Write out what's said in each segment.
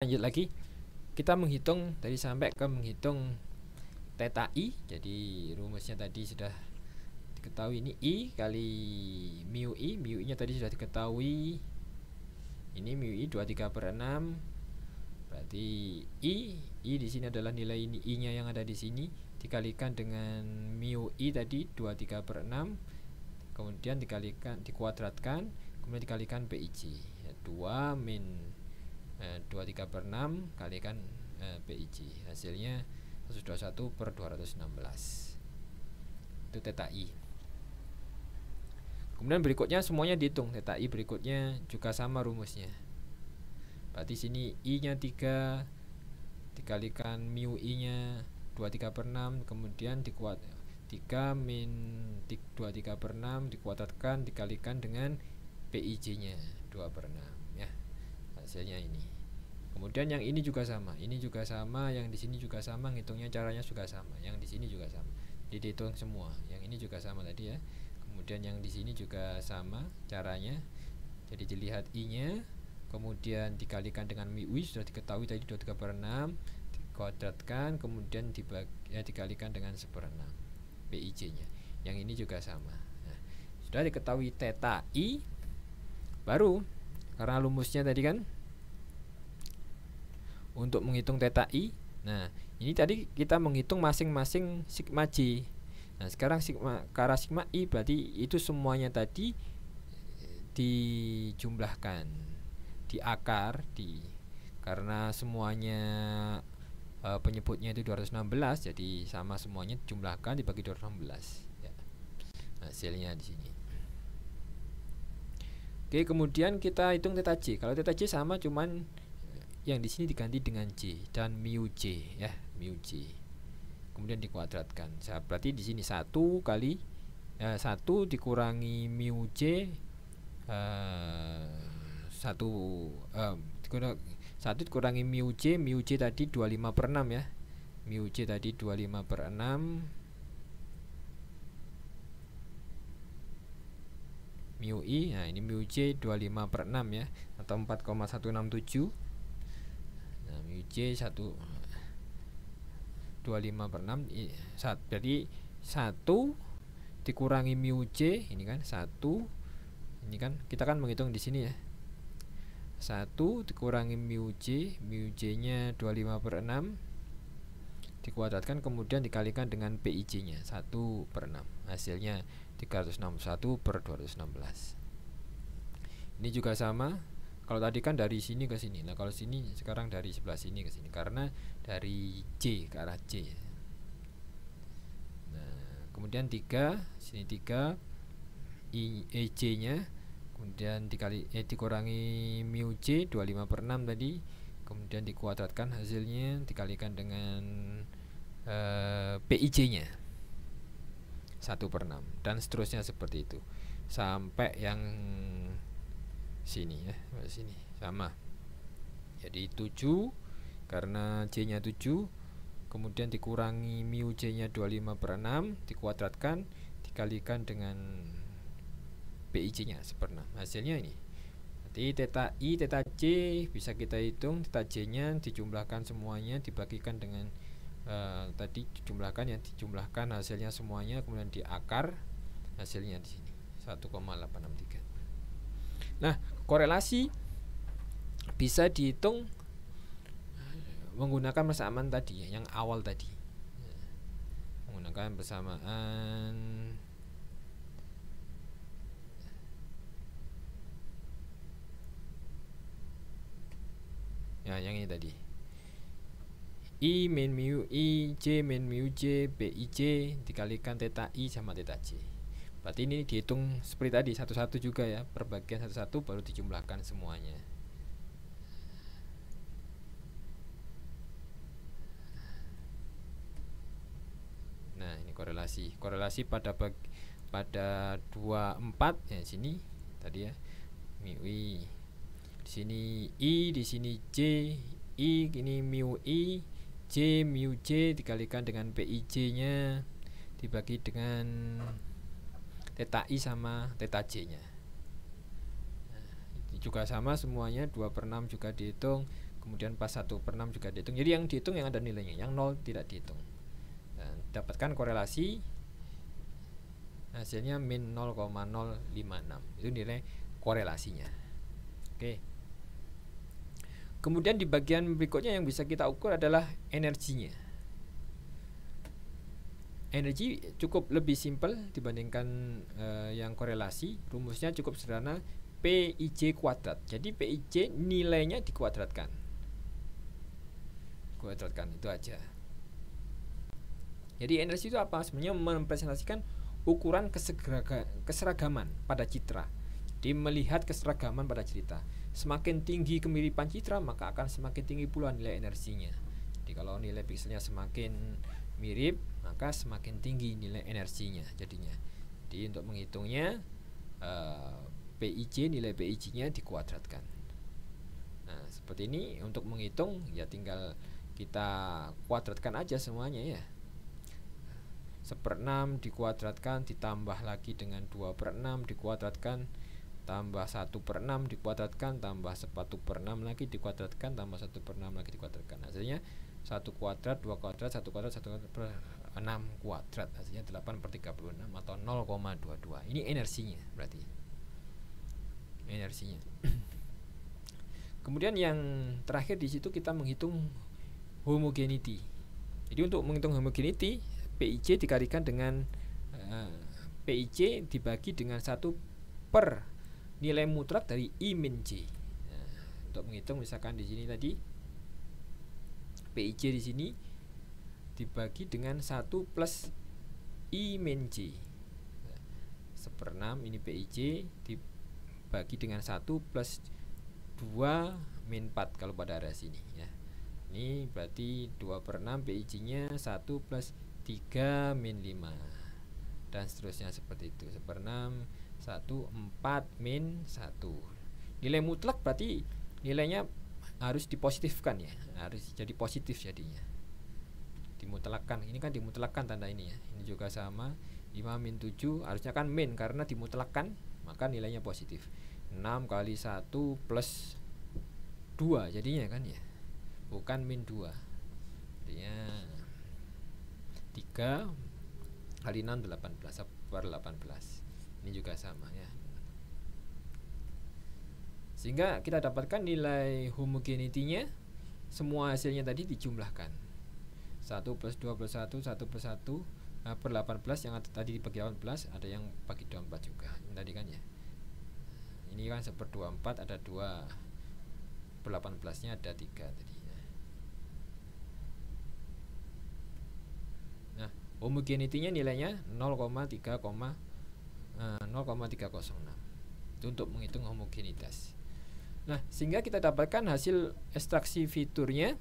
Lanjut lagi, kita menghitung tadi sampai ke menghitung theta i. Jadi rumusnya tadi sudah diketahui, ini i kali mu i nya tadi sudah diketahui. Ini mu i 23/6. Berarti i di sini adalah nilai ini, i nya yang ada di sini dikalikan dengan mu i tadi 23/6, kemudian dikuadratkan, kemudian dikalikan PIJ. 2 min 23/6 kalikan PIJ, hasilnya 121/216. Itu theta i. Kemudian berikutnya semuanya dihitung. Theta i berikutnya juga sama rumusnya. Berarti sini i nya 3 dikalikan mu i nya 23/6, kemudian 3 min 23/6 dikuadratkan dikalikan dengan PIJ nya 2/6 ya. Hasilnya ini. Kemudian yang ini juga sama, yang di sini juga sama, ngitungnya caranya juga sama, yang di sini juga sama. Jadi dihitung semua. Yang ini juga sama tadi ya. Kemudian yang di sini juga sama caranya. Jadi dilihat i-nya, kemudian dikalikan dengan mu i sudah diketahui tadi 23/6, dikuadratkan, kemudian dikalikan dengan 1/6 PIJ-nya. Yang ini juga sama. Nah, sudah diketahui theta i, baru karena rumusnya tadi kan untuk menghitung theta i. Nah, ini tadi kita menghitung masing-masing sigma j. Nah, sekarang karena sigma i berarti itu semuanya tadi dijumlahkan, diakar, karena semuanya penyebutnya itu 216, jadi sama semuanya dijumlahkan dibagi 216 ya. Hasilnya di sini. Oke, kemudian kita hitung theta j. Kalau theta j sama, cuman yang di sini diganti dengan j dan mu j ya, mu j. Kemudian dikuadratkan. Berarti di sini 1 kali 1 dikurangi mu j 1 dikurangi mu j tadi 25/6 ya. Mu j tadi 25/6, mu i, nah ini mu j 25/6 ya, atau 4,167. Nah, mu j 25/6, jadi 1 dikurangi mu j, ini kan 1, ini kan kita kan menghitung di sini ya. 1 dikurangi mu j nya 25/6 dikuadratkan, kemudian dikalikan dengan PIJ nya 1/6, hasilnya 361/216. Ini juga sama. Kalau tadi kan dari sini ke sini, nah kalau sini sekarang dari sebelah sini ke sini, karena dari J ke arah J. Nah, kemudian 3, sini 3 EJ nya, kemudian dikurangi mu j 25/6 tadi, kemudian dikuadratkan, hasilnya dikalikan dengan PIJ nya 1/6, dan seterusnya seperti itu sampai yang sini ya, sini sama. Jadi 7 karena j nya 7, kemudian dikurangi mu j nya 25/6 dikuadratkan dikalikan dengan PIJ nya 1/6, hasilnya ini. Nanti theta i, theta j bisa kita hitung. Theta j nya dijumlahkan semuanya, dibagikan dengan tadi dijumlahkan ya, dijumlahkan hasilnya semuanya, kemudian diakar, hasilnya di sini 1,863. Nah, korelasi bisa dihitung menggunakan persamaan tadi ya, yang awal tadi. Menggunakan persamaan ya, yang ini tadi. I min mu i, j min mu j, PIJ dikalikan theta i sama theta j. Berarti ini dihitung seperti tadi, satu-satu juga ya, perbagian satu-satu baru dijumlahkan semuanya. Nah, ini korelasi pada 24 ya, sini tadi ya, mu i, di sini i, di sini j, i ini mu i, j mu j dikalikan dengan PIJ nya dibagi dengan theta i sama theta j nya. Nah, ini juga sama semuanya, 2/6 juga dihitung, kemudian pas 1/6 juga dihitung. Jadi yang dihitung yang ada nilainya, yang 0 tidak dihitung. Dan dapatkan korelasi, hasilnya min 0,056. Itu nilai korelasinya. Oke. Kemudian di bagian berikutnya yang bisa kita ukur adalah energinya. Energi cukup lebih simpel dibandingkan yang korelasi. Rumusnya cukup sederhana, PIJ kuadrat. Jadi PIJ nilainya dikuadratkan. Kuadratkan itu aja. Jadi energi itu apa? Sebenarnya mempresentasikan ukuran keseragaman pada citra. Jadi melihat keseragaman pada citra. Semakin tinggi kemiripan citra, maka akan semakin tinggi pula nilai energinya. Jadi kalau nilai pikselnya semakin mirip, maka semakin tinggi nilai energinya jadinya. Jadi untuk menghitungnya PIJ, nilai PIJ-nya dikuadratkan. Nah, seperti ini untuk menghitung ya tinggal kita kuadratkan aja semuanya ya. 1/6 dikuadratkan ditambah lagi dengan 2/6 dikuadratkan tambah 1/6 dikuadratkan tambah 1/6 lagi dikuadratkan tambah 1/6 lagi dikuadratkan. Hasilnya 1 kuadrat, 2 kuadrat, 1 kuadrat, 1 kuadrat per 6 kuadrat. Hasilnya 8/36 atau 0,22. Ini energinya berarti. Energinya. Kemudian yang terakhir di situ kita menghitung homogeneity. Jadi untuk menghitung homogeneity, PIJ dikalikan dengan PIJ dibagi dengan 1 per nilai mutlak dari I min J. Nah, untuk menghitung misalkan di sini tadi PIJ di sini dibagi dengan 1 plus I min J. 1/6 ini PIJ dibagi dengan 1 plus 2 min 4 kalau pada area sini ya. Ini berarti 2/6 PIJ-nya 1 plus 3 min 5 dan seterusnya seperti itu. 1/6 1 4 min 1. Nilai mutlak berarti nilainya harus dipositifkan ya, harus jadi positif jadinya. Dimutlakkan, ini kan dimutlakkan tanda ini ya. Ini juga sama, 5 min 7 harusnya kan min karena dimutlakkan maka nilainya positif. 6 kali 1 plus 2 jadinya kan ya, bukan min 2. Jadinya 3 kali 6 18 per 18. Ini juga sama ya. Sehingga kita dapatkan nilai homogeneity-nya, semua hasilnya tadi dijumlahkan. 1 plus 2 plus 1, 1 plus 1 per 18, yang tadi dibagi 18, ada yang bagi 24 juga. Ini tadi kan ya. Ini kan 1/24, ada 2 per 18-nya ada 3 tadi. Nah, homogeneity-nya nilainya 0,306. Itu untuk menghitung homogenitas. Nah, sehingga kita dapatkan hasil ekstraksi fiturnya,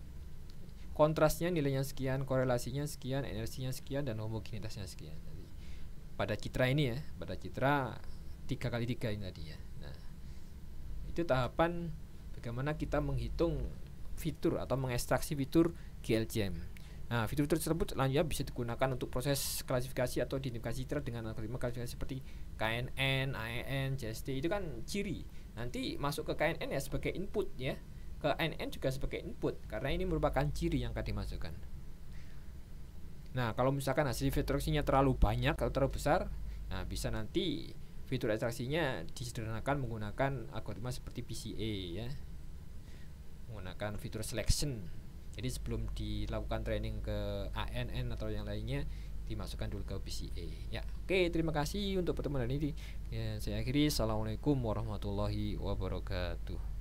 kontrasnya nilainya sekian, korelasinya sekian, energinya sekian, dan homogenitasnya sekian. Pada citra ini ya, pada citra 3x3 ini tadi ya. Nah, itu tahapan bagaimana kita menghitung fitur atau mengekstraksi fitur GLJM. Nah, fitur tersebut selanjutnya bisa digunakan untuk proses klasifikasi atau identifikasi citra dengan algoritma klasifikasi seperti KNN, AEN, JST. Itu kan ciri. Nanti masuk ke KNN ya sebagai input ya. Ke ANN juga sebagai input karena ini merupakan ciri yang akan dimasukkan. Nah, kalau misalkan hasil fitur ekstraksinya terlalu banyak atau terlalu besar, nah bisa nanti fitur ekstraksinya disederhanakan menggunakan algoritma seperti PCA ya. Menggunakan fitur selection. Jadi sebelum dilakukan training ke ANN atau yang lainnya dimasukkan dulu ke PCA. Ya, oke, terima kasih untuk pertemuan ini. Ya, saya akhiri. Assalamualaikum warahmatullahi wabarakatuh.